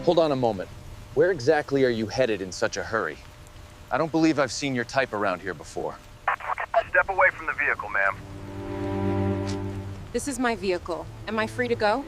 Hold on a moment. Where exactly are you headed in such a hurry? I don't believe I've seen your type around here before. Step away from the vehicle, ma'am. This is my vehicle. Am I free to go?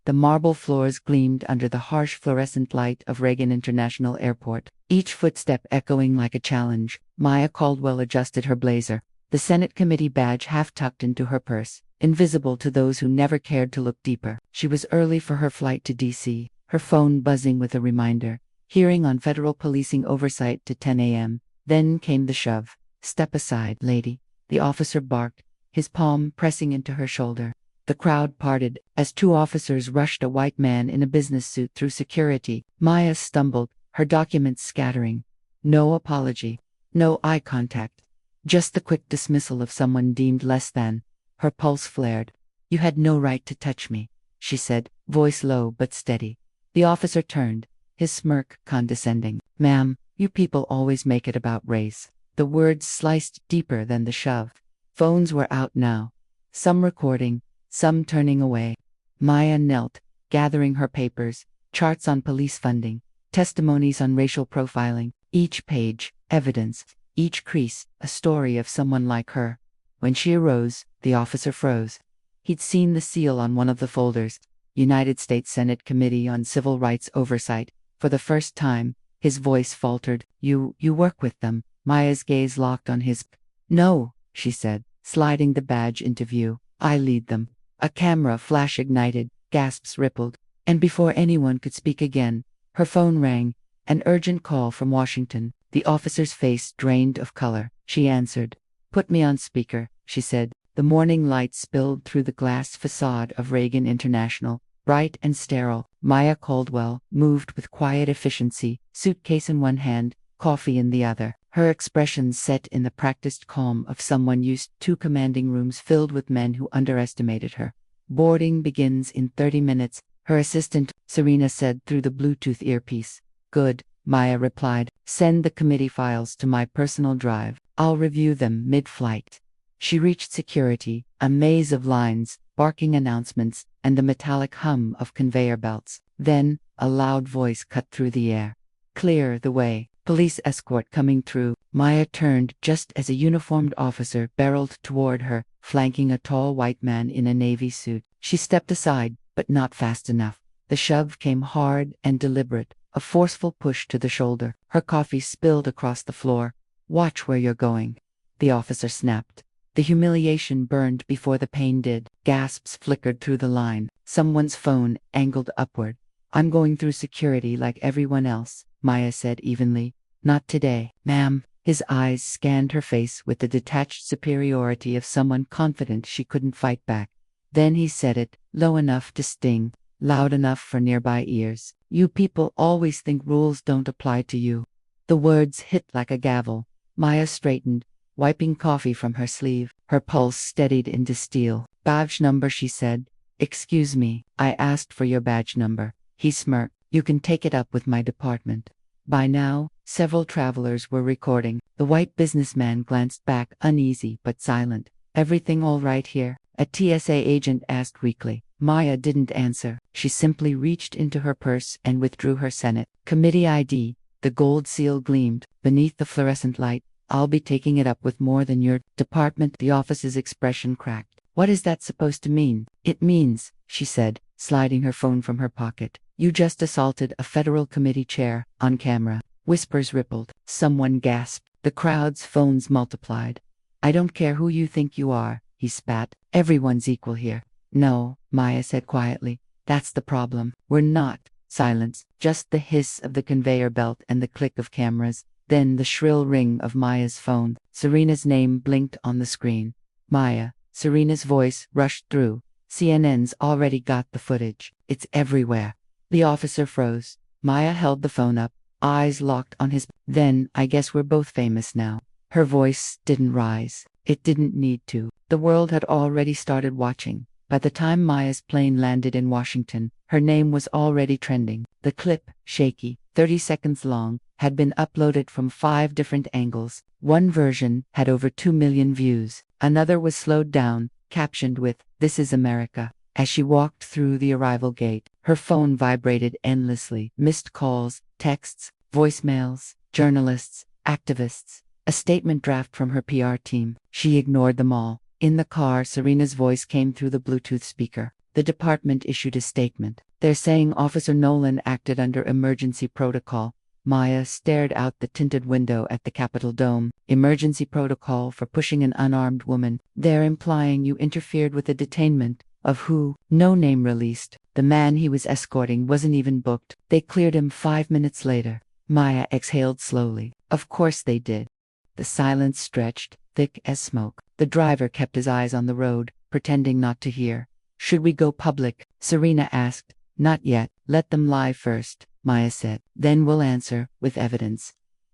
The marble floors gleamed under the harsh fluorescent light of Reagan International Airport, each footstep echoing like a challenge. Maya Caldwell adjusted her blazer, the Senate committee badge half tucked into her purse, invisible to those who never cared to look deeper. She was early for her flight to D.C., her phone buzzing with a reminder. Hearing on federal policing oversight to 10 a.m. Then came the shove. "Step aside, lady," the officer barked, his palm pressing into her shoulder. The crowd parted as two officers rushed a white man in a business suit through security. Maya stumbled, her documents scattering. No apology, no eye contact, just the quick dismissal of someone deemed less than. Her pulse flared. "You had no right to touch me," she said, voice low but steady. The officer turned, his smirk condescending. "Ma'am, you people always make it about race." The words sliced deeper than the shove. Phones were out now, some recording, some turning away. Maya knelt, gathering her papers, charts on police funding, testimonies on racial profiling, each page, evidence, each crease, a story of someone like her. When she arose, the officer froze. He'd seen the seal on one of the folders, United States Senate Committee on Civil Rights Oversight. For the first time, his voice faltered. You work with them." Maya's gaze locked on his. "No," she said, sliding the badge into view. "I lead them." A camera flash ignited, gasps rippled, and before anyone could speak again, her phone rang, an urgent call from Washington. The officer's face drained of color. She answered. "Put me on speaker," she said. The morning light spilled through the glass facade of Reagan International, bright and sterile. Maya Caldwell moved with quiet efficiency, suitcase in one hand, coffee in the other. Her expression set in the practiced calm of someone used to commanding rooms filled with men who underestimated her. "Boarding begins in 30 minutes, her assistant, Serena, said through the Bluetooth earpiece. "Good," Maya replied. "Send the committee files to my personal drive. I'll review them mid-flight." She reached security, a maze of lines, barking announcements, and the metallic hum of conveyor belts. Then, a loud voice cut through the air. "Clear the way. Police escort coming through." Maya turned just as a uniformed officer barreled toward her, flanking a tall white man in a navy suit. She stepped aside, but not fast enough. The shove came hard and deliberate, a forceful push to the shoulder. Her coffee spilled across the floor. "Watch where you're going," the officer snapped. The humiliation burned before the pain did. Gasps flickered through the line. Someone's phone angled upward. "I'm going through security like everyone else," Maya said evenly. "Not today, ma'am." His eyes scanned her face with the detached superiority of someone confident she couldn't fight back. Then he said it, low enough to sting, loud enough for nearby ears. "You people always think rules don't apply to you." The words hit like a gavel. Maya straightened, wiping coffee from her sleeve. Her pulse steadied into steel. "Badge number," she said. "Excuse me, I asked for your badge number." He smirked. "You can take it up with my department." By now, several travelers were recording. The white businessman glanced back, uneasy but silent. "Everything all right here?" a TSA agent asked weakly. Maya didn't answer. She simply reached into her purse and withdrew her Senate Committee ID. The gold seal gleamed beneath the fluorescent light. "I'll be taking it up with more than your department." The officer's expression cracked. "What is that supposed to mean?" "It means," she said, sliding her phone from her pocket, "you just assaulted a federal committee chair, on camera." Whispers rippled. Someone gasped. The crowd's phones multiplied. "I don't care who you think you are," he spat. "Everyone's equal here." "No," Maya said quietly. "That's the problem. We're not." Silence. Just the hiss of the conveyor belt and the click of cameras. Then the shrill ring of Maya's phone. Serena's name blinked on the screen. "Maya." Serena's voice rushed through. "CNN's already got the footage. It's everywhere." The officer froze. Maya held the phone up, eyes locked on his. "Then I guess we're both famous now." Her voice didn't rise. It didn't need to. The world had already started watching. By the time Maya's plane landed in Washington, her name was already trending. The clip, shaky, 30 seconds long, had been uploaded from 5 different angles. One version had over 2 million views. Another was slowed down, captioned with, "This is America." As she walked through the arrival gate, her phone vibrated endlessly. Missed calls, texts, voicemails, journalists, activists, a statement draft from her PR team. She ignored them all. In the car, Serena's voice came through the Bluetooth speaker. The department issued a statement. They're saying Officer Nolan acted under emergency protocol. Maya stared out the tinted window at the Capitol dome. Emergency protocol for pushing an unarmed woman. They're implying you interfered with the detainment. Of who? No name released. The man he was escorting wasn't even booked. They cleared him 5 minutes later. Maya exhaled slowly. Of course they did. The silence stretched, thick as smoke. The driver kept his eyes on the road, pretending not to hear. Should we go public? Serena asked. Not yet. Let them lie first, Maya said. Then we'll answer, with evidence.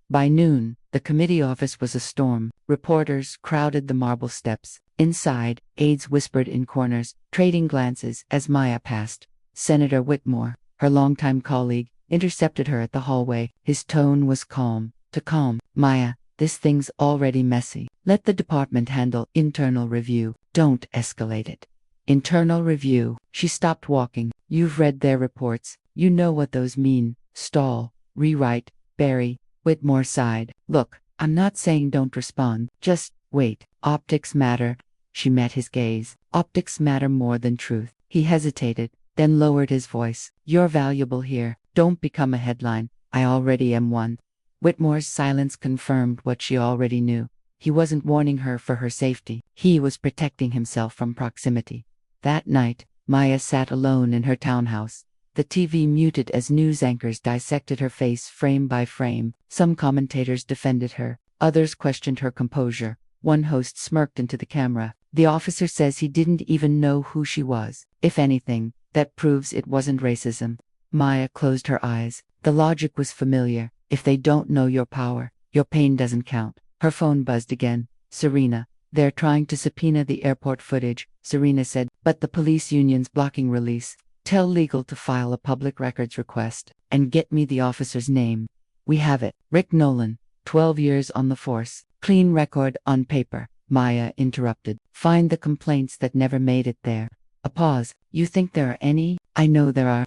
By noon, the committee office was a storm. Reporters crowded the marble steps. Inside, aides whispered in corners, trading glances as Maya passed. Senator Whitmore, her longtime colleague, intercepted her at the hallway. His tone was calm. To calm, Maya, this thing's already messy. Let the department handle internal review. Don't escalate it. Internal review. She stopped walking. You've read their reports. You know what those mean. Stall, rewrite, bury. Whitmore sighed. Look, I'm not saying don't respond. Just wait. Optics matter. She met his gaze. Optics matter more than truth. He hesitated, then lowered his voice. You're valuable here. Don't become a headline. I already am one. Whitmore's silence confirmed what she already knew. He wasn't warning her for her safety. He was protecting himself from proximity. That night, Maya sat alone in her townhouse. The TV muted as news anchors dissected her face frame by frame. Some commentators defended her. Others questioned her composure. One host smirked into the camera. The officer says he didn't even know who she was. If anything, that proves it wasn't racism. Maya closed her eyes. The logic was familiar. If they don't know your power, your pain doesn't count. Her phone buzzed again. Serena. They're trying to subpoena the airport footage, Serena said, but the police union's blocking release. Tell legal to file a public records request, and get me the officer's name. We have it. Rick Nolan, 12 years on the force. Clean record on paper. Maya interrupted. Find the complaints that never made it there. A pause. You think there are any? I know there are.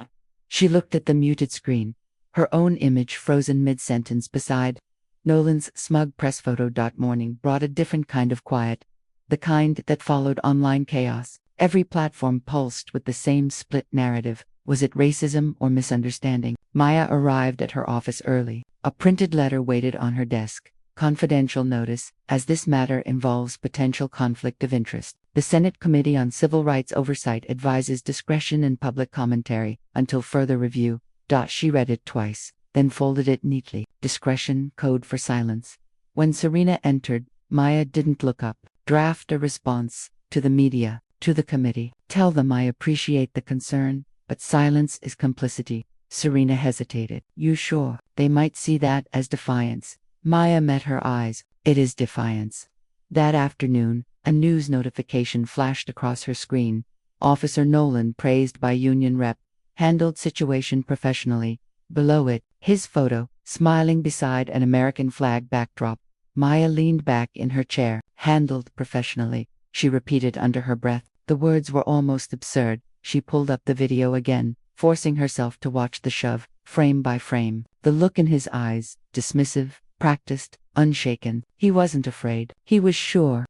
She looked at the muted screen. Her own image frozen mid-sentence beside. Nolan's smug press photo. Morning brought a different kind of quiet. The kind that followed online chaos. Every platform pulsed with the same split narrative. Was it racism or misunderstanding? Maya arrived at her office early. A printed letter waited on her desk. Confidential notice, as this matter involves potential conflict of interest. The Senate Committee on Civil Rights Oversight advises discretion in public commentary until further review. She read it twice, then folded it neatly. Discretion, code for silence. When Serena entered, Maya didn't look up. Draft a response to the media, to the committee. Tell them I appreciate the concern, but silence is complicity. Serena hesitated. You sure? They might see that as defiance. Maya met her eyes. It is defiance. That afternoon, a news notification flashed across her screen. Officer Nolan, praised by union rep, handled situation professionally. Below it, his photo, smiling beside an American flag backdrop. Maya leaned back in her chair. Handled professionally, she repeated under her breath. The words were almost absurd. She pulled up the video again, forcing herself to watch the shove, frame by frame. The look in his eyes, dismissive, practiced, unshaken. He wasn't afraid. He was sure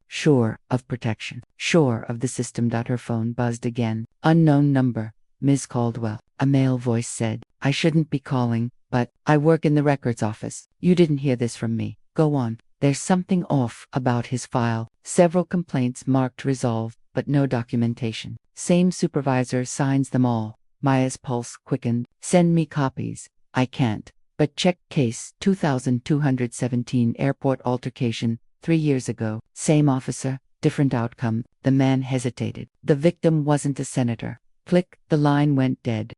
of protection, sure of the system. Her phone buzzed again. Unknown number. Ms. Caldwell. A male voice said, I shouldn't be calling, but I work in the records office. You didn't hear this from me. Go on. There's something off about his file. Several complaints marked resolved, but no documentation. Same supervisor signs them all. Maya's pulse quickened. Send me copies. I can't. But check case 2217 airport altercation, 3 years ago. Same officer, different outcome. The man hesitated. The victim wasn't a senator. Click, the line went dead.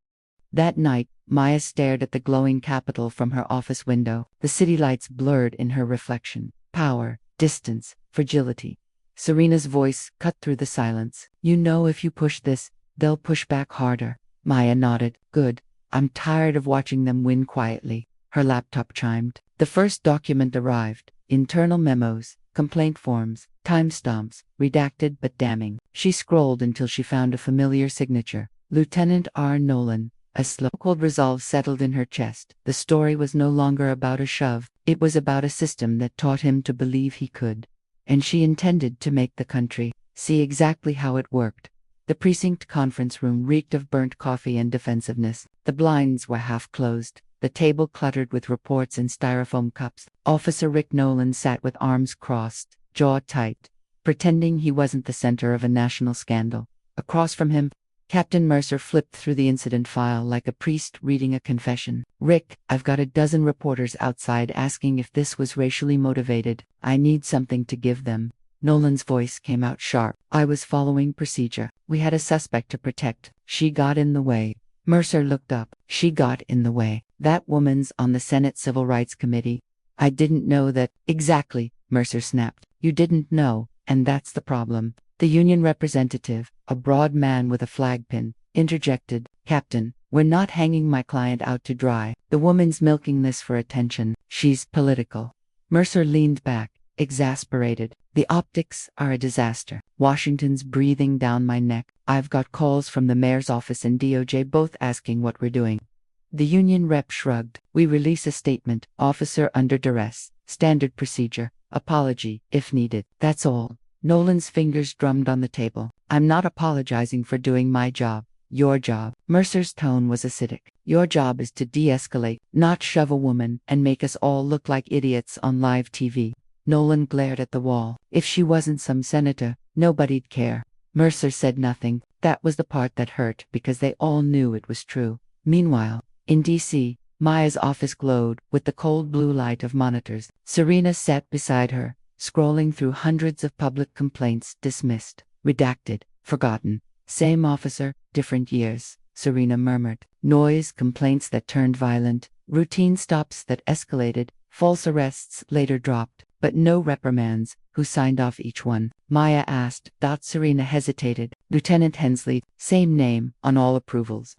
That night, Maya stared at the glowing Capitol from her office window. The city lights blurred in her reflection. Power, distance, fragility. Serena's voice cut through the silence. You know if you push this, they'll push back harder. Maya nodded. Good. I'm tired of watching them win quietly. Her laptop chimed. The first document arrived. Internal memos, complaint forms, Timestamps, redacted but damning. She scrolled until she found a familiar signature. Lieutenant R. Nolan. A slow, cold resolve settled in her chest. The story was no longer about a shove. It was about a system that taught him to believe he could. And she intended to make the country see exactly how it worked. The precinct conference room reeked of burnt coffee and defensiveness. The blinds were half closed, the table cluttered with reports and styrofoam cups. Officer Rick Nolan sat with arms crossed, jaw tight, pretending he wasn't the center of a national scandal. Across from him, Captain Mercer flipped through the incident file like a priest reading a confession. Rick, I've got a dozen reporters outside asking if this was racially motivated. I need something to give them. Nolan's voice came out sharp. I was following procedure. We had a suspect to protect. She got in the way. Mercer looked up. She got in the way. That woman's on the Senate Civil Rights Committee. I didn't know that. Exactly, Mercer snapped. You didn't know, and that's the problem. The union representative, a broad man with a flag pin, interjected, Captain, we're not hanging my client out to dry. The woman's milking this for attention. She's political. Mercer leaned back, exasperated. The optics are a disaster. Washington's breathing down my neck. I've got calls from the mayor's office and DOJ both asking what we're doing. The union rep shrugged. We release a statement, officer under duress, standard procedure, apology, if needed. That's all. Nolan's fingers drummed on the table. I'm not apologizing for doing my job. Your job. Mercer's tone was acidic. Your job is to de-escalate, not shove a woman and make us all look like idiots on live TV. Nolan glared at the wall. If she wasn't some senator, nobody'd care. Mercer said nothing. That was the part that hurt because they all knew it was true. Meanwhile, in D.C., Maya's office glowed with the cold blue light of monitors. Serena sat beside her, scrolling through hundreds of public complaints dismissed, redacted, forgotten. Same officer, different years, Serena murmured. Noise, complaints that turned violent, routine stops that escalated, false arrests later dropped, but no reprimands. Who signed off each one? Maya asked. Serena hesitated. Lieutenant Hensley, same name, on all approvals.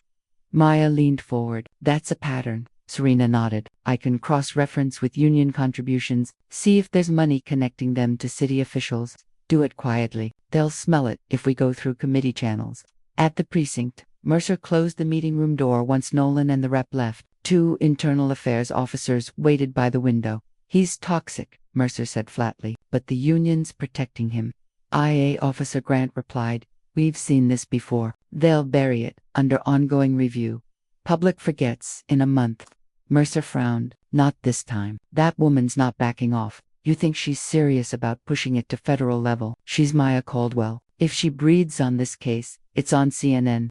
Maya leaned forward. That's a pattern. Serena nodded. I can cross-reference with union contributions, see if there's money connecting them to city officials. Do it quietly. They'll smell it if we go through committee channels. At the precinct, Mercer closed the meeting room door once Nolan and the rep left. Two internal affairs officers waited by the window. He's toxic, Mercer said flatly, but the union's protecting him. IA Officer Grant replied, we've seen this before. They'll bury it, under ongoing review. Public forgets, in a month. Mercer frowned. Not this time. That woman's not backing off. You think she's serious about pushing it to federal level? She's Maya Caldwell. If she breathes on this case, it's on CNN.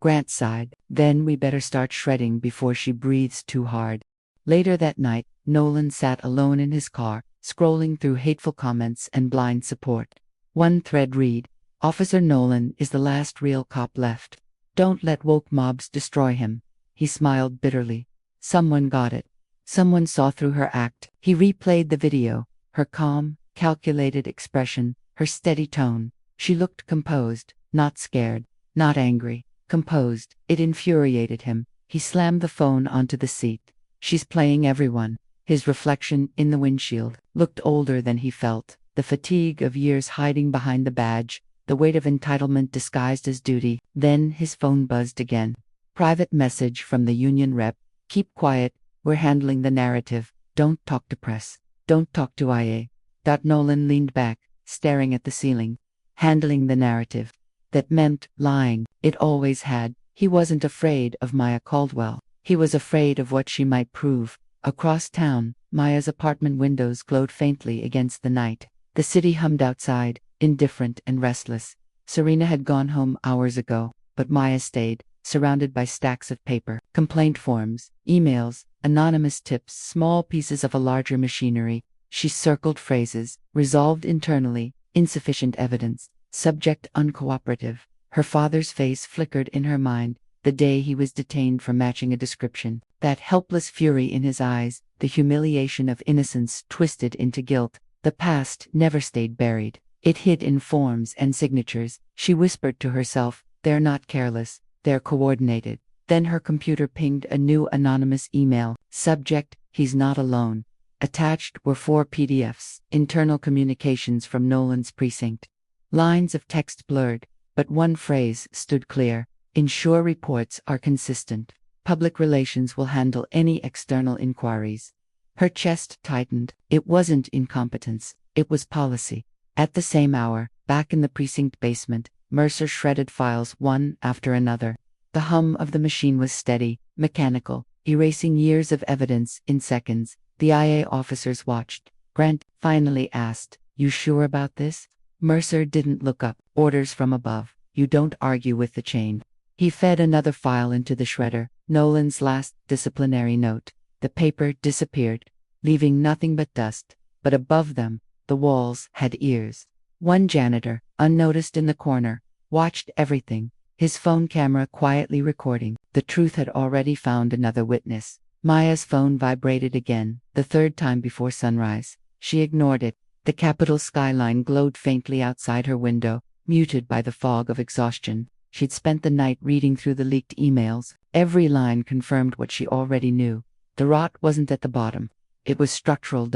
Grant sighed. Then we better start shredding before she breathes too hard. Later that night, Nolan sat alone in his car, scrolling through hateful comments and blind support. One thread read, Officer Nolan is the last real cop left. Don't let woke mobs destroy him. He smiled bitterly. Someone got it. Someone saw through her act. He replayed the video. Her calm, calculated expression, her steady tone. She looked composed, not scared, not angry. Composed. It infuriated him. He slammed the phone onto the seat. She's playing everyone. His reflection in the windshield looked older than he felt. The fatigue of years hiding behind the badge, the weight of entitlement disguised as duty. Then his phone buzzed again. Private message from the union rep. Keep quiet. We're handling the narrative. Don't talk to press. Don't talk to IA. Nolan leaned back, staring at the ceiling. Handling the narrative. That meant lying. It always had. He wasn't afraid of Maya Caldwell. He was afraid of what she might prove. Across town, Maya's apartment windows glowed faintly against the night. The city hummed outside, indifferent and restless. Serena had gone home hours ago, but Maya stayed, surrounded by stacks of paper, complaint forms, emails, anonymous tips, small pieces of a larger machinery. She circled phrases, resolved internally, insufficient evidence, subject uncooperative. Her father's face flickered in her mind, the day he was detained for matching a description. That helpless fury in his eyes, the humiliation of innocence twisted into guilt. The past never stayed buried. It hid in forms and signatures. She whispered to herself, they're not careless, they're coordinated. Then her computer pinged a new anonymous email. Subject, he's not alone. Attached were 4 PDFs, internal communications from Nolan's precinct. Lines of text blurred, but one phrase stood clear. Ensure reports are consistent. Public relations will handle any external inquiries. Her chest tightened. It wasn't incompetence, it was policy. At the same hour, back in the precinct basement, Mercer shredded files one after another. The hum of the machine was steady, mechanical, erasing years of evidence in seconds. The IA officers watched. Grant finally asked, "You sure about this?" Mercer didn't look up. Orders from above. You don't argue with the chain. He fed another file into the shredder, Nolan's last disciplinary note. The paper disappeared, leaving nothing but dust. But above them, the walls had ears. One janitor, unnoticed in the corner, watched everything, his phone camera quietly recording. The truth had already found another witness. Maya's phone vibrated again, the third time before sunrise. She ignored it. The capital skyline glowed faintly outside her window, muted by the fog of exhaustion. She'd spent the night reading through the leaked emails. Every line confirmed what she already knew. The rot wasn't at the bottom. It was structural.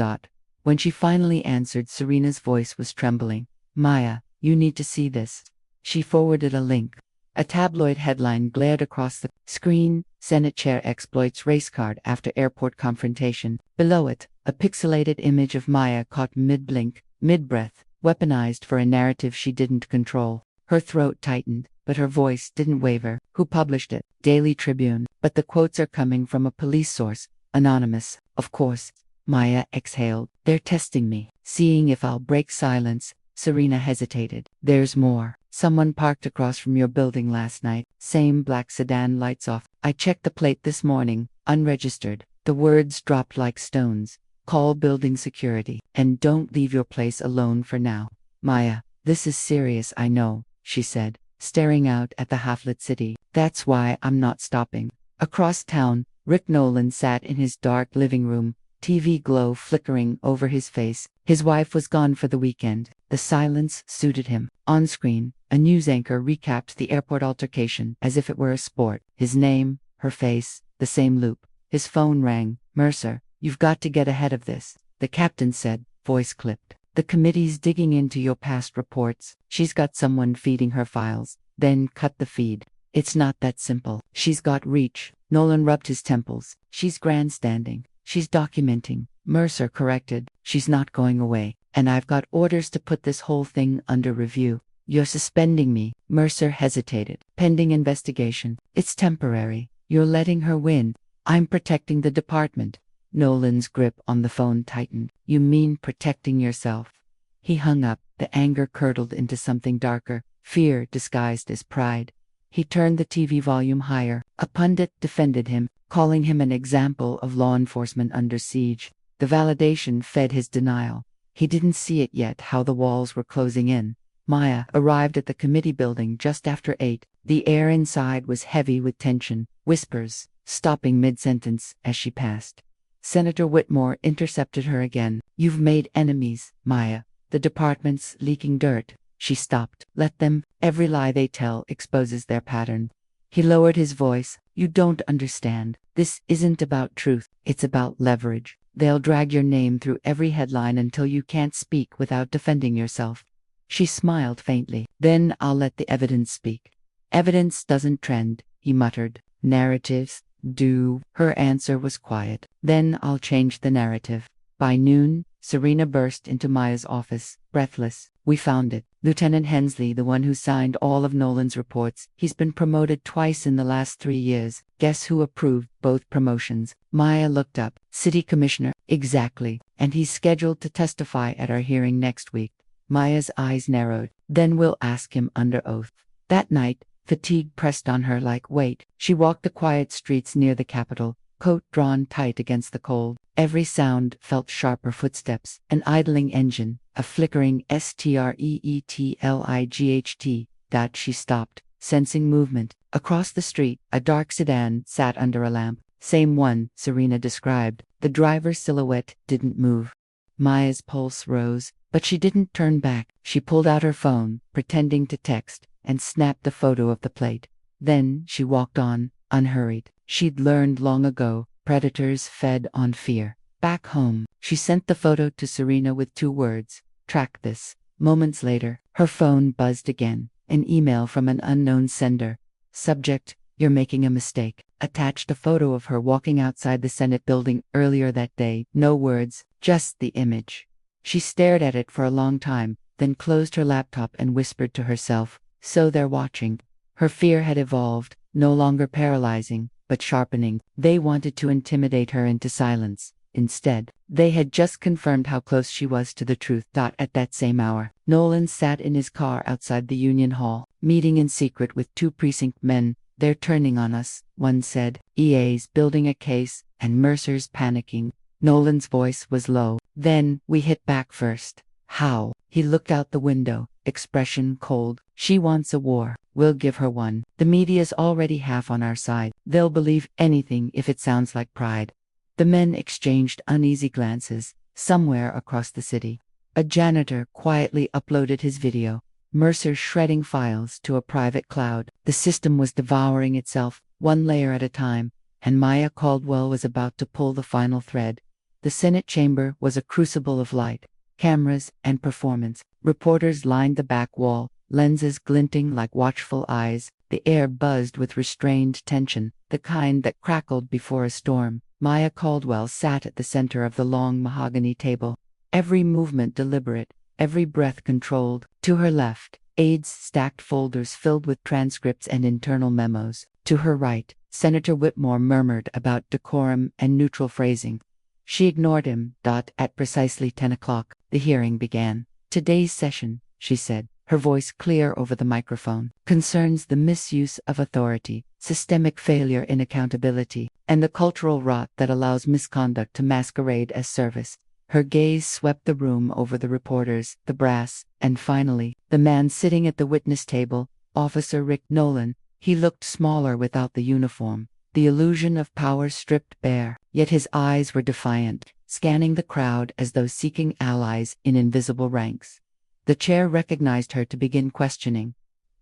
When she finally answered, Serena's voice was trembling. "Maya, you need to see this." She forwarded a link. A tabloid headline glared across the screen: Senate Chair exploits race card after airport confrontation. Below it, a pixelated image of Maya caught mid-blink, mid-breath, weaponized for a narrative she didn't control. Her throat tightened, but her voice didn't waver. Who published it? Daily Tribune. But the quotes are coming from a police source. Anonymous, of course. Maya exhaled. "They're testing me, seeing if I'll break silence." Serena hesitated. "There's more. Someone parked across from your building last night. Same black sedan, lights off. I checked the plate this morning. Unregistered." The words dropped like stones. "Call building security. And don't leave your place alone for now." "Maya, this is serious, I know," she said, staring out at the half-lit city. "That's why I'm not stopping." Across town, Rick Nolan sat in his dark living room, TV glow flickering over his face. His wife was gone for the weekend. The silence suited him. On screen, a news anchor recapped the airport altercation as if it were a sport. His name, her face, the same loop. His phone rang. "Mercer, you've got to get ahead of this," the captain said, voice clipped. "The committee's digging into your past reports. She's got someone feeding her files." Then cut the feed. "It's not that simple. She's got reach." Nolan rubbed his temples. "She's grandstanding. She's documenting." Mercer corrected. "She's not going away. And I've got orders to put this whole thing under review." "You're suspending me." Mercer hesitated. "Pending investigation. It's temporary. You're letting her win." "I'm protecting the department." Nolan's grip on the phone tightened. "You mean protecting yourself?" He hung up. The anger curdled into something darker, fear disguised as pride. He turned the TV volume higher. A pundit defended him, calling him an example of law enforcement under siege. The validation fed his denial. He didn't see it yet, how the walls were closing in. Maya arrived at the committee building just after 8. The air inside was heavy with tension, whispers, stopping mid-sentence as she passed. Senator Whitmore intercepted her again. "You've made enemies, Maya. The department's leaking dirt." She stopped. "Let them. Every lie they tell exposes their pattern." He lowered his voice. "You don't understand. This isn't about truth. It's about leverage. They'll drag your name through every headline until you can't speak without defending yourself." She smiled faintly. "Then I'll let the evidence speak." "Evidence doesn't trend," he muttered. "Narratives do." Her answer was quiet. "Then I'll change the narrative." By noon, Serena burst into Maya's office, breathless. "We found it. Lieutenant Hensley, the one who signed all of Nolan's reports. He's been promoted twice in the last 3 years. Guess who approved both promotions?" Maya looked up. "City Commissioner." "Exactly. And he's scheduled to testify at our hearing next week." Maya's eyes narrowed. "Then we'll ask him under oath." That night, fatigue pressed on her like weight. She walked the quiet streets near the Capitol, coat drawn tight against the cold. Every sound felt sharper footsteps, an idling engine, a flickering streetlight. She stopped, sensing movement. Across the street, a dark sedan sat under a lamp. Same one Serena described. The driver's silhouette didn't move. Maya's pulse rose, but she didn't turn back. She pulled out her phone, pretending to text, and snapped a photo of the plate. Then she walked on, unhurried. She'd learned long ago, predators fed on fear. Back home, she sent the photo to Serena with 2 words, "Track this." Moments later, her phone buzzed again. An email from an unknown sender. Subject, "You're making a mistake." Attached a photo of her walking outside the Senate building earlier that day. No words, just the image. She stared at it for a long time, then closed her laptop and whispered to herself, "So they're watching." Her fear had evolved, no longer paralyzing, but sharpening. They wanted to intimidate her into silence. Instead, they had just confirmed how close she was to the truth. At that same hour, Nolan sat in his car outside the Union Hall, meeting in secret with 2 precinct men. "They're turning on us," one said. "EA's building a case, and Mercer's panicking." Nolan's voice was low. "Then, we hit back first." "How?" He looked out the window, expression cold. "She wants a war. We'll give her one. The media's already half on our side. They'll believe anything if it sounds like pride." The men exchanged uneasy glances. Somewhere across the city, a janitor quietly uploaded his video. Mercer shredding files to a private cloud. The system was devouring itself, 1 layer at a time, and Maya Caldwell was about to pull the final thread. The Senate chamber was a crucible of light, cameras, and performance. Reporters lined the back wall, lenses glinting like watchful eyes. The air buzzed with restrained tension, the kind that crackled before a storm. Maya Caldwell sat at the center of the long mahogany table, every movement deliberate, every breath controlled. To her left, aides stacked folders filled with transcripts and internal memos. To her right, Senator Whitmore murmured about decorum and neutral phrasing. She ignored him. At precisely 10 o'clock, the hearing began. "Today's session," she said, her voice clear over the microphone, "concerns the misuse of authority, systemic failure in accountability, and the cultural rot that allows misconduct to masquerade as service." Her gaze swept the room over the reporters, the brass, and finally, the man sitting at the witness table, Officer Rick Nolan. He looked smaller without the uniform, the illusion of power stripped bare, yet his eyes were defiant, scanning the crowd as though seeking allies in invisible ranks. The chair recognized her to begin questioning.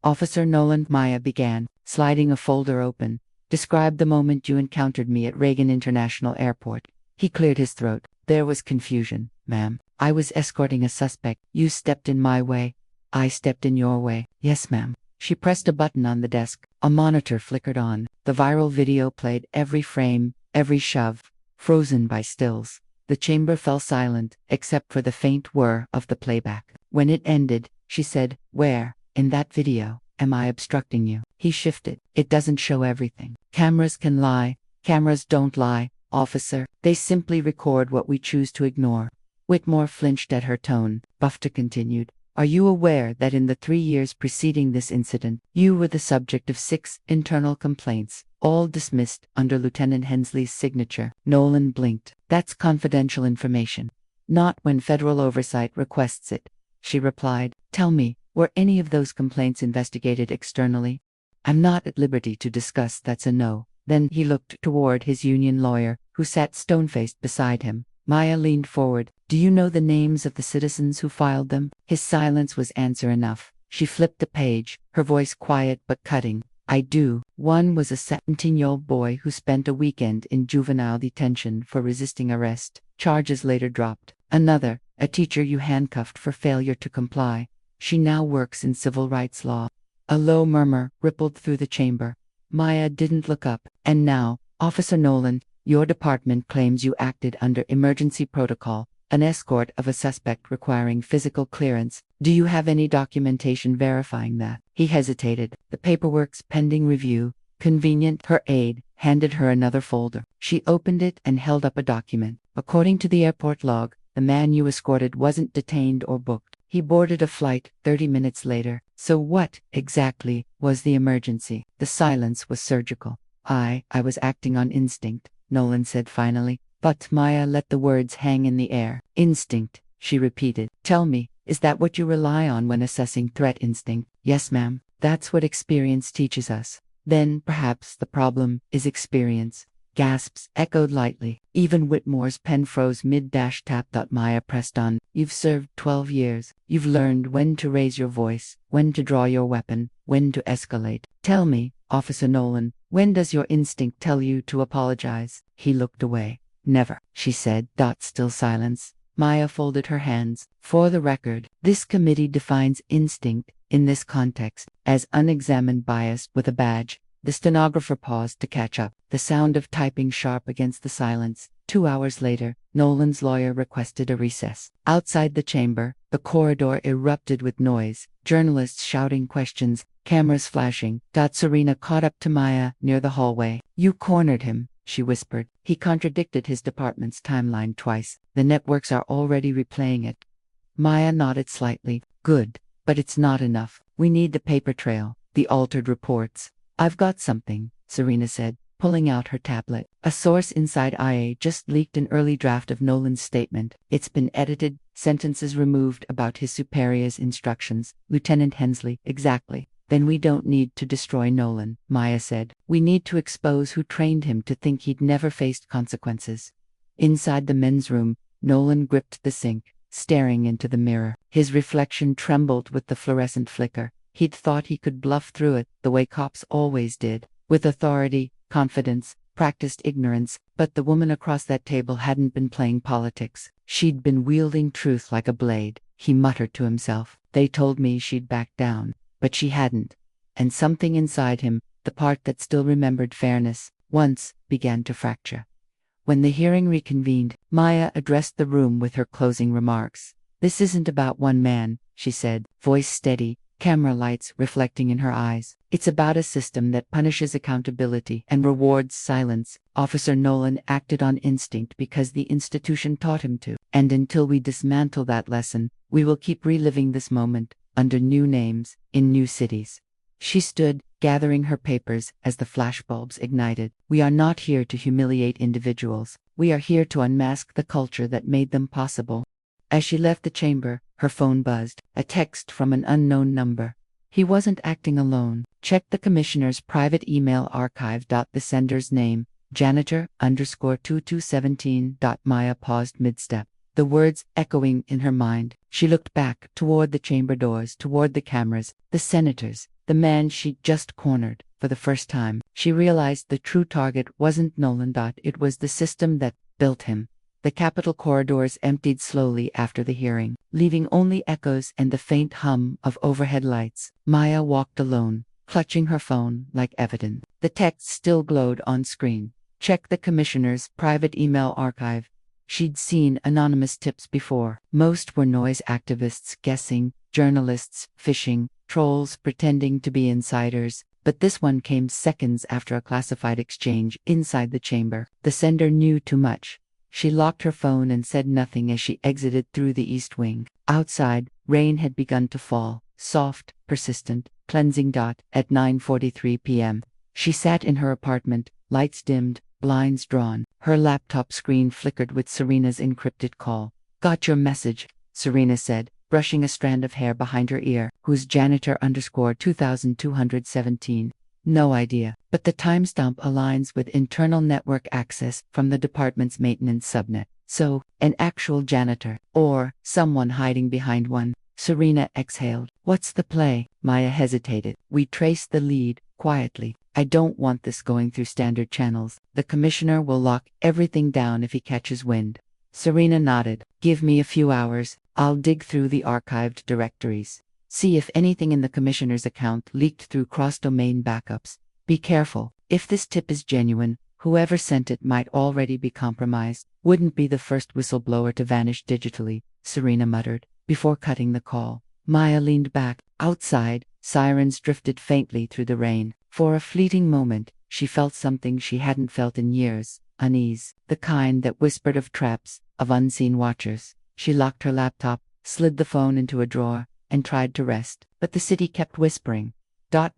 "Officer Nolan," Maya began, sliding a folder open. "Describe the moment you encountered me at Reagan International Airport." He cleared his throat. "There was confusion, ma'am. I was escorting a suspect. You stepped in my way. I stepped in your way." "Yes, ma'am." She pressed a button on the desk. A monitor flickered on. The viral video played, every frame, every shove, frozen by stills. The chamber fell silent, except for the faint whir of the playback. When it ended, she said, "Where, in that video, am I obstructing you?" He shifted. "It doesn't show everything. Cameras can lie. Cameras don't lie, officer. They simply record what we choose to ignore." Whitmore flinched at her tone. Bufta continued, "Are you aware that in the 3 years preceding this incident, you were the subject of 6 internal complaints, all dismissed under Lieutenant Hensley's signature?" Nolan blinked. "That's confidential information. Not when federal oversight requests it," she replied. "Tell me, were any of those complaints investigated externally?" "I'm not at liberty to discuss. That's a no." Then he looked toward his union lawyer, who sat stone-faced beside him. Maya leaned forward. "Do you know the names of the citizens who filed them?" His silence was answer enough. She flipped the page, her voice quiet but cutting. "I do. One was a 17-year-old boy who spent a weekend in juvenile detention for resisting arrest. Charges later dropped. Another, a teacher you handcuffed for failure to comply. She now works in civil rights law." A low murmur rippled through the chamber. Maya didn't look up. "And now, Officer Nolan, your department claims you acted under emergency protocol, an escort of a suspect requiring physical clearance. Do you have any documentation verifying that?" He hesitated. "The paperwork's pending review." "Convenient." Her aide handed her another folder. She opened it and held up a document. "According to the airport log, the man you escorted wasn't detained or booked. He boarded a flight 30 minutes later." "So what, exactly, was the emergency?" The silence was surgical. I was acting on instinct," Nolan said finally. But Maya let the words hang in the air. "Instinct," she repeated. "Tell me, is that what you rely on when assessing threat instinct?" "Yes, ma'am. That's what experience teaches us." "Then perhaps the problem is experience." Gasps echoed lightly. Even Whitmore's pen froze mid-tap. Maya pressed on. "You've served 12 years. You've learned when to raise your voice, when to draw your weapon, when to escalate. Tell me, Officer Nolan, when does your instinct tell you to apologize?" He looked away. Never, she said. Still silence. Maya folded her hands. For the record, this committee defines instinct, in this context, as unexamined bias with a badge. The stenographer paused to catch up, the sound of typing sharp against the silence. 2 hours later, Nolan's lawyer requested a recess. Outside the chamber, the corridor erupted with noise, journalists shouting questions, cameras flashing. Serena caught up to Maya near the hallway. You cornered him, she whispered. He contradicted his department's timeline twice. The networks are already replaying it. Maya nodded slightly. Good, but it's not enough. We need the paper trail, the altered reports. I've got something, Serena said, pulling out her tablet. A source inside IA just leaked an early draft of Nolan's statement. It's been edited, sentences removed about his superior's instructions. Lieutenant Hensley, exactly. Then we don't need to destroy Nolan, Maya said. We need to expose who trained him to think he'd never faced consequences. Inside the men's room, Nolan gripped the sink, staring into the mirror. His reflection trembled with the fluorescent flicker. He'd thought he could bluff through it, the way cops always did, with authority, confidence, practiced ignorance, but the woman across that table hadn't been playing politics. She'd been wielding truth like a blade. He muttered to himself. They told me she'd back down, but she hadn't. And something inside him, the part that still remembered fairness, once, began to fracture. When the hearing reconvened, Maya addressed the room with her closing remarks. This isn't about one man, she said, voice steady, camera lights reflecting in her eyes. It's about a system that punishes accountability and rewards silence. Officer Nolan acted on instinct because the institution taught him to. And until we dismantle that lesson, we will keep reliving this moment, under new names, in new cities. She stood, gathering her papers, as the flashbulbs ignited. We are not here to humiliate individuals. We are here to unmask the culture that made them possible. As she left the chamber, her phone buzzed, a text from an unknown number. He wasn't acting alone. Check the commissioner's private email archive. The sender's name, janitor_2217. Maya paused mid-step, the words echoing in her mind. She looked back, toward the chamber doors, toward the cameras, the senators, the man she'd just cornered. For the first time, she realized the true target wasn't Nolan. It was the system that built him. The Capitol corridors emptied slowly after the hearing, leaving only echoes and the faint hum of overhead lights. Maya walked alone, clutching her phone like evidence. The text still glowed on screen. Check the commissioner's private email archive. She'd seen anonymous tips before. Most were noise activists guessing, journalists fishing, trolls pretending to be insiders. But this one came seconds after a classified exchange inside the chamber. The sender knew too much. She locked her phone and said nothing as she exited through the east wing. Outside, rain had begun to fall, soft, persistent, cleansing. At 9:43 p.m., she sat in her apartment, lights dimmed, blinds drawn. Her laptop screen flickered with Serena's encrypted call. Got your message, Serena said, brushing a strand of hair behind her ear. Who's janitor_2217? No idea, but the timestamp aligns with internal network access from the department's maintenance subnet. So, an actual janitor, or someone hiding behind one. Serena exhaled. What's the play? Maya hesitated. We trace the lead, quietly. I don't want this going through standard channels. The commissioner will lock everything down if he catches wind. Serena nodded. Give me a few hours. I'll dig through the archived directories. See if anything in the commissioner's account leaked through cross-domain backups. Be careful. If this tip is genuine, whoever sent it might already be compromised. Wouldn't be the first whistleblower to vanish digitally, Serena muttered, before cutting the call. Maya leaned back. Outside, sirens drifted faintly through the rain. For a fleeting moment, she felt something she hadn't felt in years. Unease. The kind that whispered of traps, of unseen watchers. She locked her laptop, slid the phone into a drawer, and tried to rest, but the city kept whispering.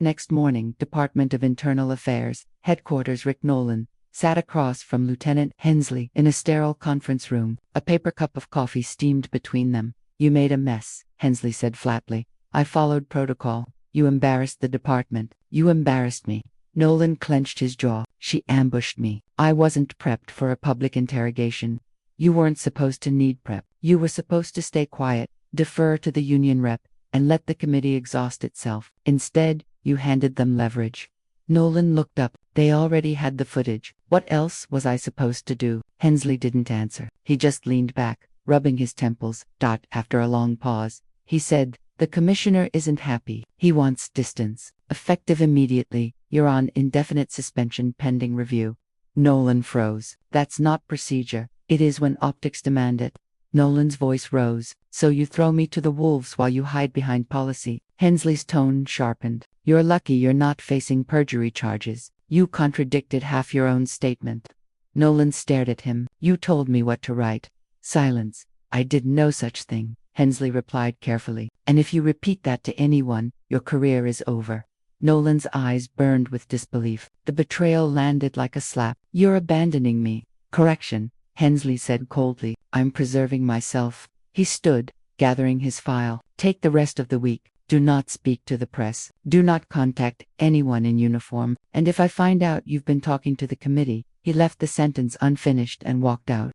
Next morning, Department of Internal Affairs, Headquarters. Rick Nolan sat across from Lieutenant Hensley in a sterile conference room. A paper cup of coffee steamed between them. You made a mess, Hensley said flatly. I followed protocol. You embarrassed the department. You embarrassed me. Nolan clenched his jaw. She ambushed me. I wasn't prepped for a public interrogation. You weren't supposed to need prep. You were supposed to stay quiet, defer to the union rep, and let the committee exhaust itself. Instead, you handed them leverage. Nolan looked up. They already had the footage. What else was I supposed to do? Hensley didn't answer. He just leaned back, rubbing his temples. After a long pause, he said, the commissioner isn't happy. He wants distance. Effective immediately. You're on indefinite suspension pending review. Nolan froze. That's not procedure. It is when optics demand it. Nolan's voice rose. So you throw me to the wolves while you hide behind policy. Hensley's tone sharpened. You're lucky you're not facing perjury charges. You contradicted half your own statement. Nolan stared at him. You told me what to write. Silence. I did no such thing, Hensley replied carefully. And if you repeat that to anyone, your career is over. Nolan's eyes burned with disbelief. The betrayal landed like a slap. You're abandoning me. Correction, Hensley said coldly. I'm preserving myself. He stood, gathering his file. Take the rest of the week. Do not speak to the press. Do not contact anyone in uniform. And if I find out you've been talking to the committee, he left the sentence unfinished and walked out.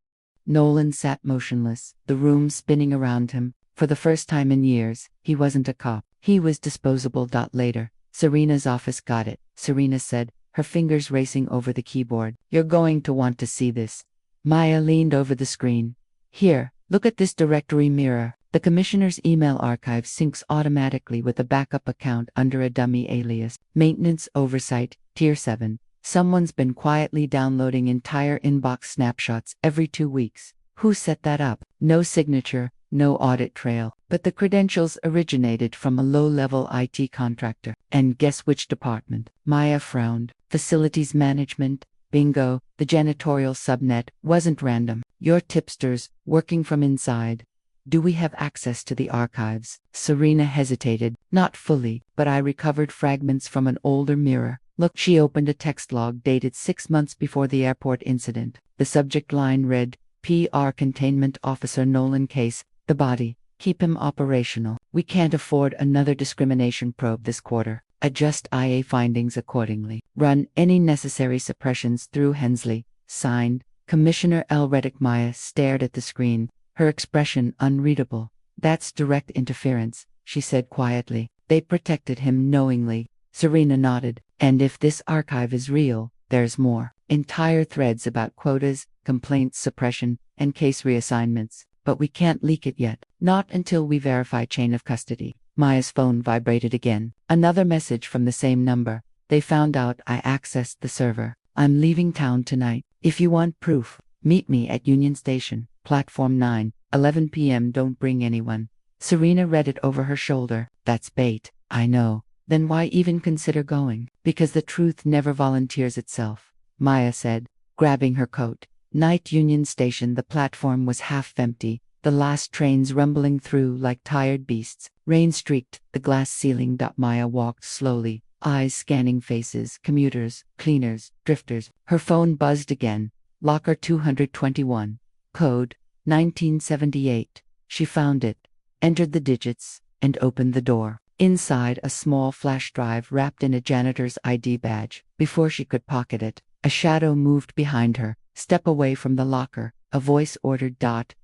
Nolan sat motionless, the room spinning around him. For the first time in years, he wasn't a cop. He was disposable. Later, Serena's office got it, Serena said, her fingers racing over the keyboard. You're going to want to see this. Maya leaned over the screen. Here, look at this directory mirror. The commissioner's email archive syncs automatically with a backup account under a dummy alias. Maintenance oversight, Tier 7. Someone's been quietly downloading entire inbox snapshots every 2 weeks. Who set that up? No signature, no audit trail. But the credentials originated from a low-level IT contractor. And guess which department? Maya frowned. Facilities management. Bingo, the janitorial subnet wasn't random. You're tipsters, working from inside. Do we have access to the archives? Serena hesitated. Not fully, but I recovered fragments from an older mirror. Look, she opened a text log dated 6 months before the airport incident. The subject line read, PR Containment Officer Nolan Case, the body. Keep him operational. We can't afford another discrimination probe this quarter. Adjust IA findings accordingly. Run any necessary suppressions through Hensley. Signed, Commissioner L. Reddick. Maya stared at the screen, her expression unreadable. That's direct interference, she said quietly. They protected him knowingly. Serena nodded. And if this archive is real, there's more. Entire threads about quotas, complaints suppression, and case reassignments. But we can't leak it yet. Not until we verify chain of custody. Maya's phone vibrated again. Another message from the same number. They found out I accessed the server. I'm leaving town tonight. If you want proof, meet me at Union Station, Platform 9, 11 p.m. Don't bring anyone. Serena read it over her shoulder. That's bait. I know. Then why even consider going? Because the truth never volunteers itself, Maya said, grabbing her coat. Night Union Station. The platform was half empty, the last trains rumbling through like tired beasts. Rain streaked the glass ceiling. Maya walked slowly, eyes scanning faces, commuters, cleaners, drifters. Her phone buzzed again. Locker 221. Code 1978. She found it, entered the digits, and opened the door. Inside, a small flash drive wrapped in a janitor's ID badge. Before she could pocket it, a shadow moved behind her. Step away from the locker, a voice ordered.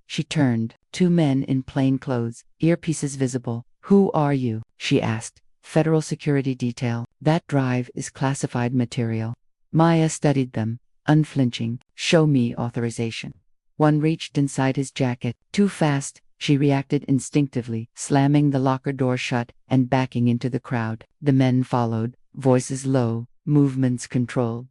She turned. 2 men in plain clothes, earpieces visible. Who are you? She asked. Federal Security Detail. That drive is classified material. Maya studied them, unflinching. Show me authorization. One reached inside his jacket. Too fast, she reacted instinctively, slamming the locker door shut and backing into the crowd. The men followed, voices low, movements controlled.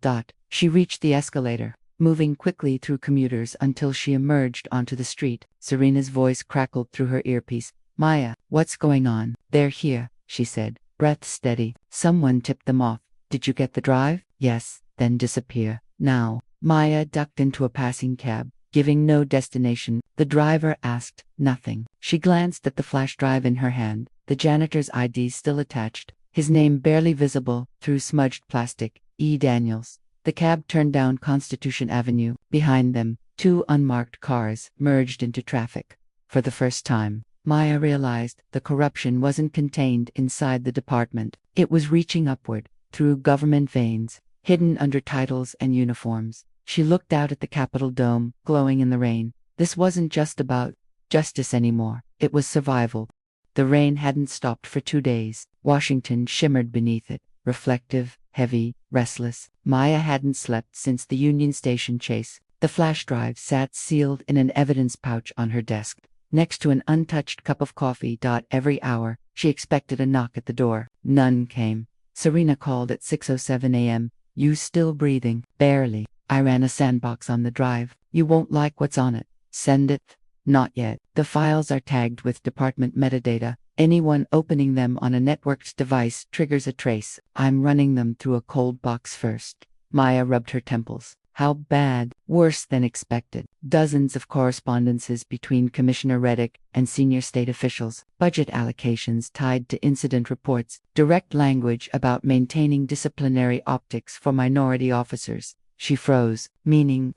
She reached the escalator, moving quickly through commuters until she emerged onto the street. Serena's voice crackled through her earpiece. Maya, what's going on? They're here, she said, breath steady. Someone tipped them off. Did you get the drive? Yes, then disappear. Now. Maya ducked into a passing cab, giving no destination. The driver asked nothing. She glanced at the flash drive in her hand, the janitor's ID still attached, his name barely visible through smudged plastic. E. Daniels. The cab turned down Constitution Avenue. Behind them, 2 unmarked cars merged into traffic. For the first time, Maya realized the corruption wasn't contained inside the department. It was reaching upward, through government veins, hidden under titles and uniforms. She looked out at the Capitol dome, glowing in the rain. This wasn't just about justice anymore. It was survival. The rain hadn't stopped for 2 days. Washington shimmered beneath it, reflective, heavy, restless. Maya hadn't slept since the Union Station chase. The flash drive sat sealed in an evidence pouch on her desk, next to an untouched cup of coffee. Every hour, she expected a knock at the door. None came. Serena called at 6:07 a.m. You still breathing? Barely. I ran a sandbox on the drive. You won't like what's on it. Send it? Not yet. The files are tagged with department metadata. Anyone opening them on a networked device triggers a trace. I'm running them through a cold box first. Maya rubbed her temples. How bad? Worse than expected. Dozens of correspondences between Commissioner Reddick and senior state officials, budget allocations tied to incident reports, direct language about maintaining disciplinary optics for minority officers. She froze. Meaning,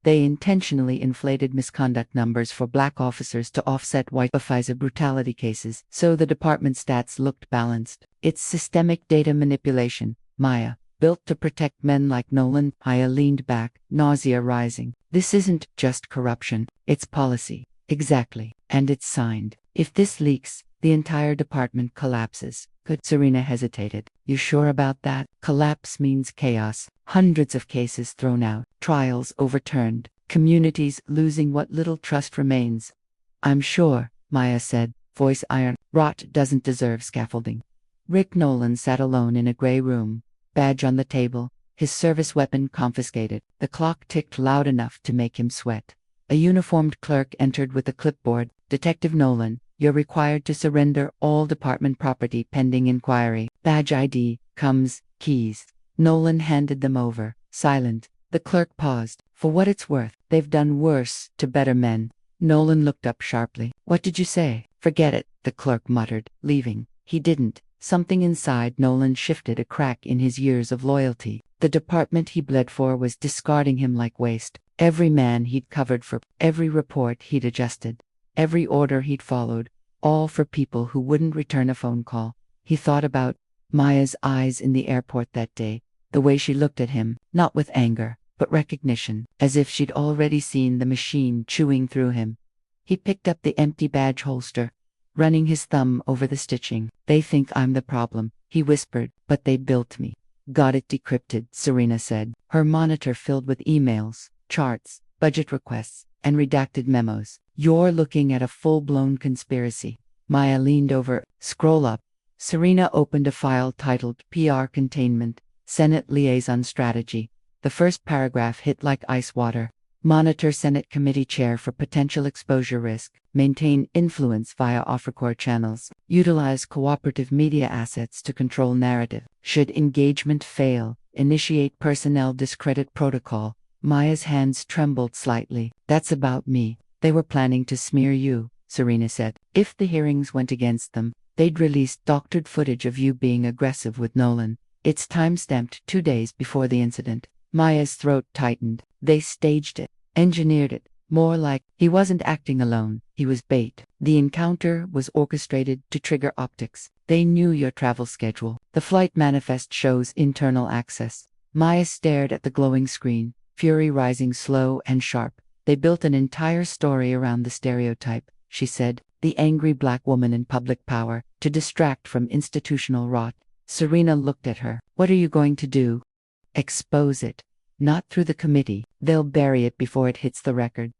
they intentionally inflated misconduct numbers for black officers to offset white FISA brutality cases, so the department stats looked balanced. It's systemic data manipulation, Maya. Built to protect men like Nolan. Maya leaned back, nausea rising. This isn't just corruption, it's policy. Exactly. And it's signed. If this leaks, the entire department collapses. Could Serena hesitated. You sure about that? Collapse means chaos. Hundreds of cases thrown out, trials overturned, communities losing what little trust remains. I'm sure, Maya said, voice iron. Rot doesn't deserve scaffolding. Rick Nolan sat alone in a gray room, badge on the table, his service weapon confiscated. The clock ticked loud enough to make him sweat. A uniformed clerk entered with a clipboard. Detective Nolan, you're required to surrender all department property pending inquiry. Badge ID, comes, keys. Nolan handed them over, silent. The clerk paused. For what it's worth, they've done worse to better men. Nolan looked up sharply. What did you say? Forget it, the clerk muttered, leaving. He didn't. Something inside Nolan shifted, a crack in his years of loyalty. The department he bled for was discarding him like waste. Every man he'd covered for, every report he'd adjusted, every order he'd followed, all for people who wouldn't return a phone call. He thought about Maya's eyes in the airport that day, the way she looked at him, not with anger, but recognition, as if she'd already seen the machine chewing through him. He picked up the empty badge holster, running his thumb over the stitching. They think I'm the problem, he whispered, but they built me. Got it decrypted, Serena said. Her monitor filled with emails, charts, budget requests, and redacted memos. You're looking at a full-blown conspiracy. Maya leaned over. Scroll up. Serena opened a file titled PR Containment, Senate Liaison Strategy. The first paragraph hit like ice water. Monitor Senate Committee Chair for potential exposure risk. Maintain influence via off-record channels. Utilize cooperative media assets to control narrative. Should engagement fail, initiate personnel discredit protocol. Maya's hands trembled slightly. That's about me. They were planning to smear you, Serena said. If the hearings went against them, they'd release doctored footage of you being aggressive with Nolan. It's time-stamped 2 days before the incident. Maya's throat tightened. They staged it, engineered it. More like, he wasn't acting alone, he was bait. The encounter was orchestrated to trigger optics. They knew your travel schedule. The flight manifest shows internal access. Maya stared at the glowing screen, fury rising slow and sharp. They built an entire story around the stereotype, she said, the angry black woman in public power, to distract from institutional rot. Serena looked at her. What are you going to do? Expose it. Not through the committee. They'll bury it before it hits the record.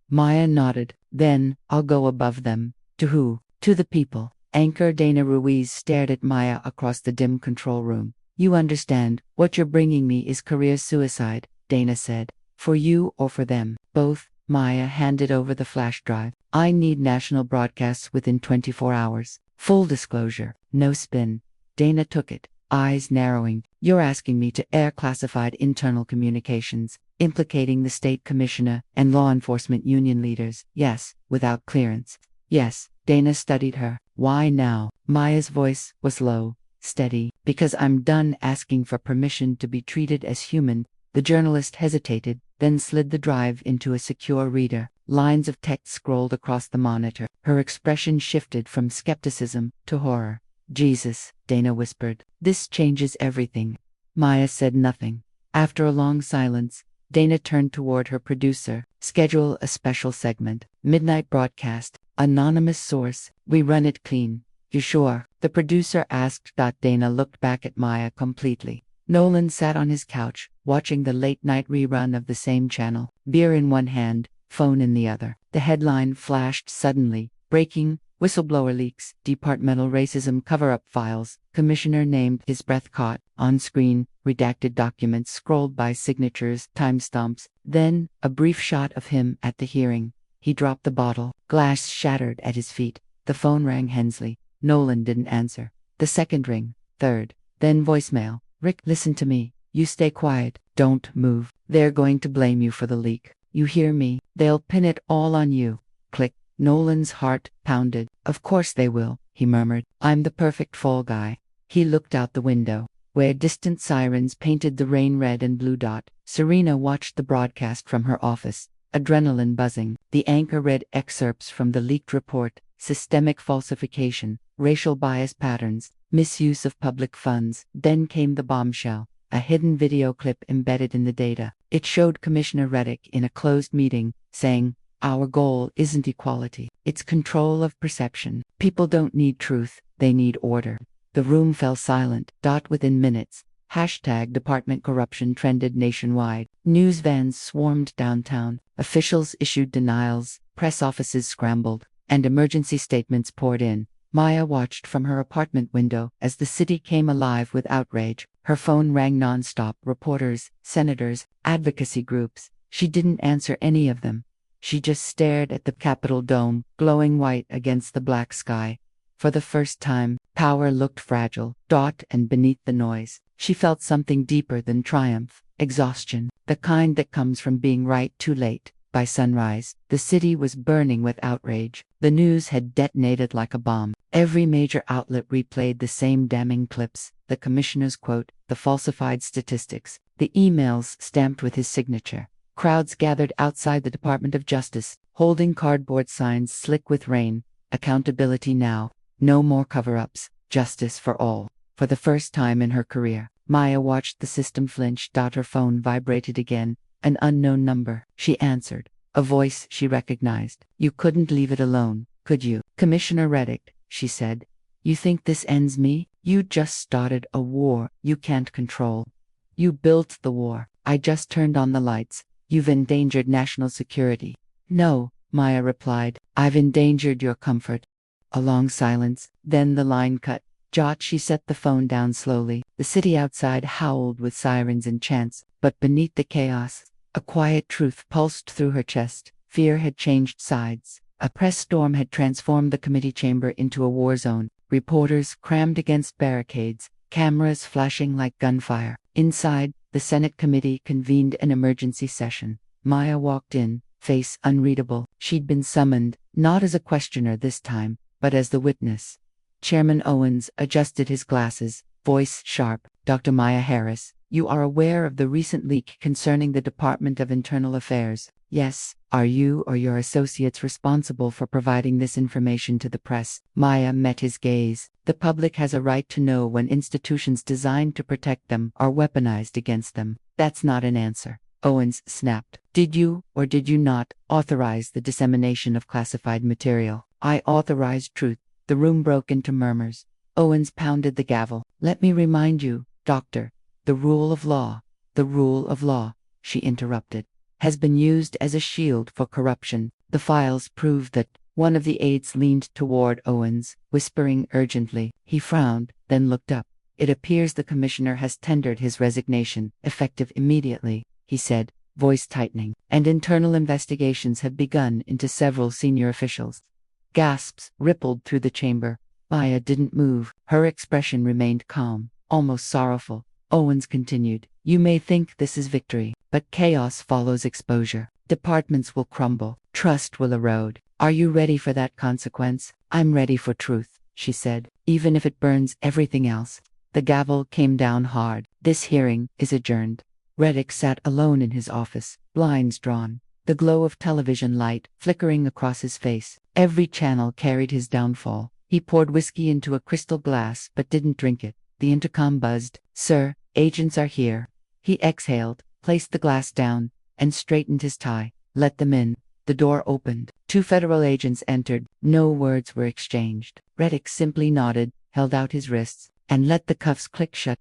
Maya nodded. Then, I'll go above them. To who? To the people. Anchor Dana Ruiz stared at Maya across the dim control room. You understand, what you're bringing me is career suicide, Dana said. For you or for them? Both. Maya handed over the flash drive. I need national broadcasts within 24 hours. Full disclosure. No spin. Dana took it, eyes narrowing. You're asking me to air classified internal communications, implicating the state commissioner and law enforcement union leaders. Yes, without clearance. Yes, Dana studied her. Why now? Maya's voice was low, steady. Because I'm done asking for permission to be treated as human. The journalist hesitated, then slid the drive into a secure reader. Lines of text scrolled across the monitor. Her expression shifted from skepticism to horror. Jesus, Dana whispered. This changes everything. Maya said nothing. After a long silence, Dana turned toward her producer. Schedule a special segment. Midnight broadcast. Anonymous source. We run it clean. You sure? The producer asked. Dana looked back at Maya completely. Nolan sat on his couch, watching the late-night rerun of the same channel, beer in one hand, phone in the other. The headline flashed suddenly. Breaking, whistleblower leaks, departmental racism cover-up files, commissioner named. His breath caught. On screen, redacted documents scrolled by signatures, timestamps. Then, a brief shot of him at the hearing. He dropped the bottle. Glass shattered at his feet. The phone rang. Hensley. Nolan didn't answer. The second ring. Third. Then voicemail. Rick, listen to me. You stay quiet. Don't move. They're going to blame you for the leak. You hear me? They'll pin it all on you. Click. Nolan's heart pounded. Of course they will, he murmured. I'm the perfect fall guy. He looked out the window, where distant sirens painted the rain red and blue dot. Serena watched the broadcast from her office, adrenaline buzzing. The anchor read excerpts from the leaked report: systemic falsification, racial bias patterns, misuse of public funds. Then came the bombshell, a hidden video clip embedded in the data. It showed Commissioner Reddick in a closed meeting, saying, "Our goal isn't equality, it's control of perception. People don't need truth, they need order." The room fell silent. Within minutes, #department corruption trended nationwide. News vans swarmed downtown, officials issued denials, press offices scrambled, and emergency statements poured in. Maya watched from her apartment window as the city came alive with outrage. Her phone rang nonstop. Reporters, senators, advocacy groups. She didn't answer any of them. She just stared at the Capitol dome, glowing white against the black sky. For the first time, power looked fragile. And beneath the noise, she felt something deeper than triumph: exhaustion, the kind that comes from being right too late. By sunrise, the city was burning with outrage. The news had detonated like a bomb. Every major outlet replayed the same damning clips: the commissioner's quote, the falsified statistics, the emails stamped with his signature. Crowds gathered outside the Department of Justice, holding cardboard signs slick with rain. Accountability now. No more cover-ups. Justice for all. For the first time in her career, Maya watched the system flinch. Her phone vibrated again. An unknown number. She answered. A voice she recognized. "You couldn't leave it alone, could you?" "Commissioner Reddick," she said. "You think this ends me? You just started a war you can't control. You built the war. I just turned on the lights. You've endangered national security." "No," Maya replied. "I've endangered your comfort." A long silence, then the line cut. She set the phone down slowly. The city outside howled with sirens and chants, but beneath the chaos, a quiet truth pulsed through her chest. Fear had changed sides. A press storm had transformed the committee chamber into a war zone. Reporters crammed against barricades, cameras flashing like gunfire. Inside, the Senate committee convened an emergency session. Maya walked in, face unreadable. She'd been summoned, not as a questioner this time, but as the witness. Chairman Owens adjusted his glasses, voice sharp. "Dr. Maya Harris, you are aware of the recent leak concerning the Department of Internal Affairs?" "Yes." "Are you or your associates responsible for providing this information to the press?" Maya met his gaze. "The public has a right to know when institutions designed to protect them are weaponized against them." "That's not an answer," Owens snapped. "Did you, or did you not, authorize the dissemination of classified material?" "I authorized truth." The room broke into murmurs. Owens pounded the gavel. "Let me remind you, Doctor, the rule of law," "The rule of law," she interrupted, "has been used as a shield for corruption." The files proved that. One of the aides leaned toward Owens, whispering urgently. He frowned, then looked up. "It appears the commissioner has tendered his resignation, effective immediately," he said, voice tightening, "and internal investigations have begun into several senior officials." Gasps rippled through the chamber. Maya didn't move. Her expression remained calm, almost sorrowful. Owens continued, "You may think this is victory, but chaos follows exposure. Departments will crumble. Trust will erode. Are you ready for that consequence?" "I'm ready for truth," she said, "even if it burns everything else." The gavel came down hard. "This hearing is adjourned." Reddick sat alone in his office, blinds drawn, the glow of television light flickering across his face. Every channel carried his downfall. He poured whiskey into a crystal glass but didn't drink it. The intercom buzzed. "Sir, agents are here." He exhaled, placed the glass down, and straightened his tie. "Let them in." The door opened. 2 federal agents entered. No words were exchanged. Reddick simply nodded, held out his wrists. and let the cuffs click shut.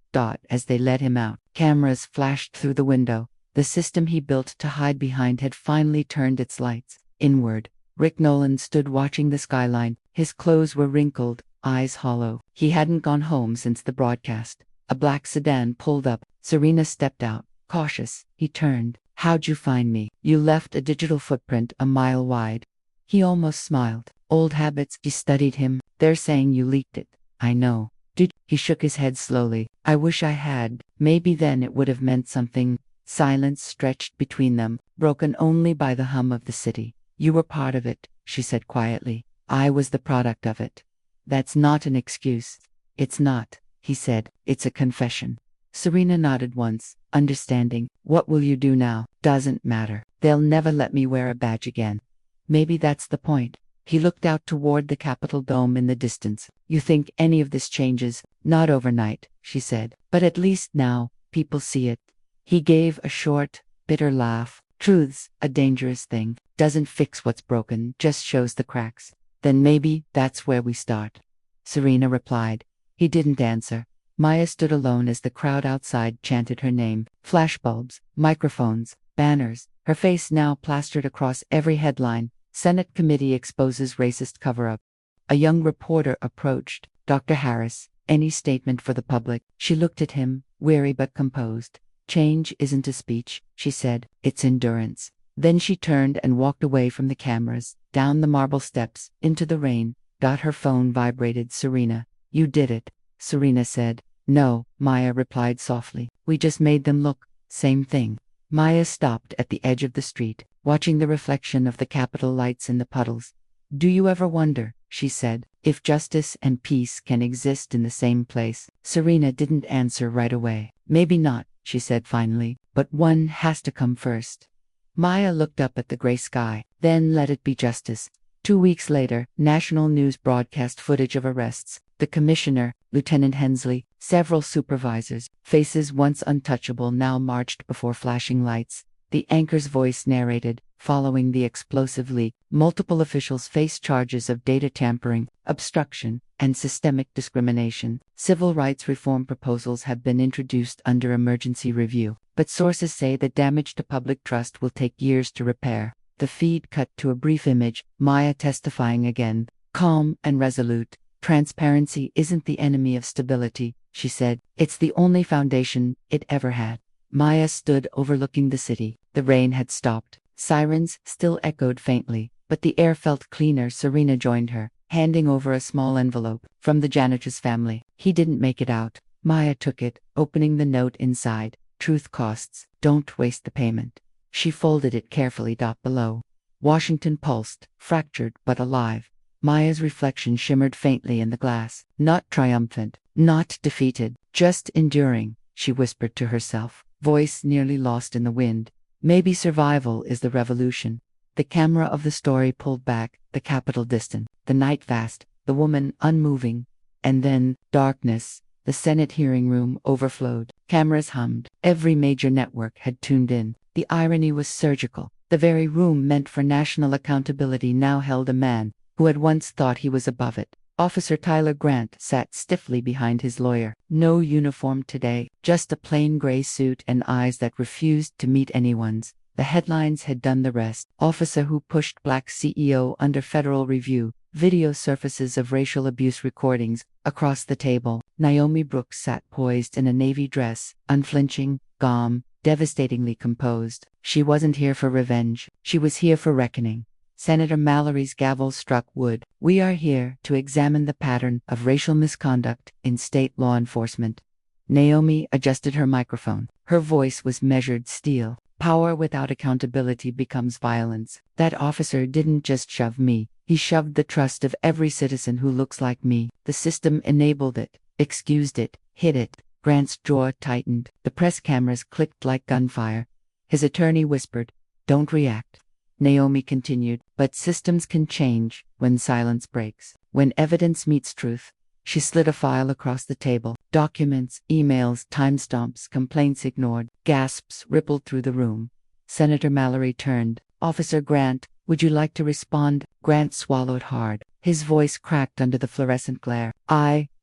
As they let him out, cameras flashed through the window. The system he built to hide behind had finally turned its lights inward. Rick Nolan stood watching the skyline. His clothes were wrinkled, eyes hollow. He hadn't gone home since the broadcast. A black sedan pulled up. Serena stepped out. Cautious, he turned. How'd you find me? You left a digital footprint a mile wide. He almost smiled. Old habits. She studied him. They're saying you leaked it. I know. Did? He shook his head slowly. I wish I had. Maybe then it would have meant something. Silence stretched between them, broken only by the hum of the city. You were part of it, she said quietly. I was the product of it. That's not an excuse. It's not, he said. It's a confession. Serena nodded once, understanding. What will you do now? Doesn't matter. They'll never let me wear a badge again. Maybe that's the point. He looked out toward the Capitol dome in the distance. You think any of this changes? Not overnight, she said. But at least now, people see it. He gave a short, bitter laugh. Truth's a dangerous thing. Doesn't fix what's broken, just shows the cracks. Then maybe that's where we start. Serena replied. He didn't answer. Maya stood alone as the crowd outside chanted her name. Flashbulbs, microphones, banners. Her face now plastered across every headline. Senate committee exposes racist cover-up. A young reporter approached. Dr. Harris, any statement for the public? She looked at him, weary but composed. Change isn't a speech, she said. It's endurance. Then she turned and walked away from the cameras, down the marble steps, into the rain. Her phone vibrated. Serena. You did it, Serena said. No, Maya replied softly. We just made them look. Same thing. Maya stopped at the edge of the street, watching the reflection of the Capitol lights in the puddles. Do you ever wonder, she said, if justice and peace can exist in the same place? Serena didn't answer right away. Maybe not, she said finally, but one has to come first. Maya looked up at the gray sky. Then let it be justice. 2 weeks later, national news broadcast footage of arrests. The commissioner, Lieutenant Hensley, several supervisors, faces once untouchable now marched before flashing lights. The anchor's voice narrated. Following the explosive leak, multiple officials face charges of data tampering, obstruction, and systemic discrimination. Civil rights reform proposals have been introduced under emergency review, but sources say the damage to public trust will take years to repair. The feed cut to a brief image, Maya testifying again, calm and resolute. Transparency isn't the enemy of stability, she said. It's the only foundation it ever had. Maya stood overlooking the city. The rain had stopped. Sirens still echoed faintly, but the air felt cleaner. Serena joined her, handing over a small envelope from the janitor's family. He didn't make it out. Maya took it, opening the note inside. Truth costs. Don't waste the payment. She folded it carefully. Below. Washington pulsed, fractured but alive. Maya's reflection shimmered faintly in the glass. Not triumphant, not defeated, just enduring, she whispered to herself, voice nearly lost in the wind. Maybe survival is the revolution. The camera of the story pulled back, the Capitol distant, the night vast, the woman unmoving. And then, darkness. The Senate hearing room overflowed. Cameras hummed. Every major network had tuned in. The irony was surgical. The very room meant for national accountability now held a man who had once thought he was above it. Officer Tyler Grant sat stiffly behind his lawyer. No uniform today, just a plain gray suit and eyes that refused to meet anyone's. The headlines had done the rest. Officer who pushed black CEO under federal review. Video surfaces of racial abuse recordings. Across the table, Naomi Brooks sat poised in a navy dress, unflinching, calm, devastatingly composed. She wasn't here for revenge. She was here for reckoning. Senator Mallory's gavel struck wood. We are here to examine the pattern of racial misconduct in state law enforcement. Naomi adjusted her microphone. Her voice was measured steel. Power without accountability becomes violence. That officer didn't just shove me. He shoved the trust of every citizen who looks like me. The system enabled it, excused it, hid it. Grant's jaw tightened. The press cameras clicked like gunfire. His attorney whispered, "Don't react." Naomi continued, "But systems can change when silence breaks, when evidence meets truth." She slid a file across the table. Documents, emails, timestamps, complaints ignored. Gasps rippled through the room. Senator Mallory turned. "Officer Grant, would you like to respond?" Grant swallowed hard. His voice cracked under the fluorescent glare.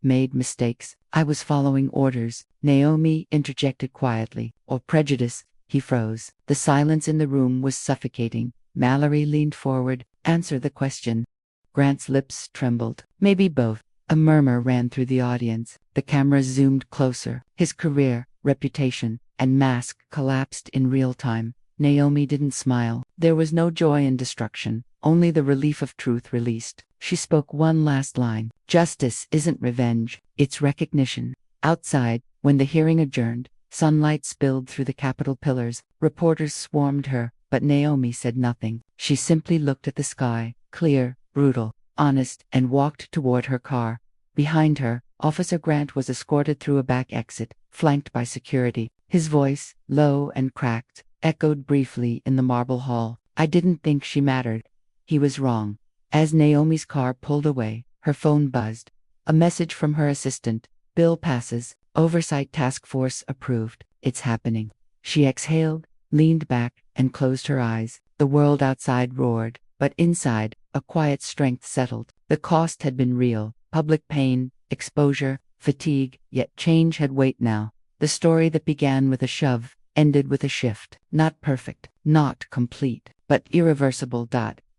made mistakes. I was following orders, Naomi interjected quietly. Or prejudice. He froze. The silence in the room was suffocating. Mallory leaned forward. Answer the question. Grant's lips trembled. Maybe both. A murmur ran through the audience. The camera zoomed closer. His career, reputation, and mask collapsed in real time. Naomi didn't smile. There was no joy in destruction, only the relief of truth released. She spoke one last line. Justice isn't revenge, it's recognition. Outside, when the hearing adjourned, sunlight spilled through the Capitol pillars. Reporters swarmed her, but Naomi said nothing. She simply looked at the sky, clear, brutal, honest, and walked toward her car. Behind her, Officer Grant was escorted through a back exit, flanked by security. His voice, low and cracked, echoed briefly in the marble hall. I didn't think she mattered. He was wrong. As Naomi's car pulled away, her phone buzzed. A message from her assistant. Bill passes. Oversight Task Force approved. It's happening. She exhaled, leaned back, and closed her eyes. The world outside roared, but inside, a quiet strength settled. The cost had been real. Public pain, exposure, fatigue, yet change had weight now. The story that began with a shove ended with a shift. Not perfect, not complete, but irreversible.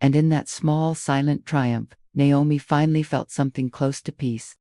And in that small, silent triumph, Naomi finally felt something close to peace.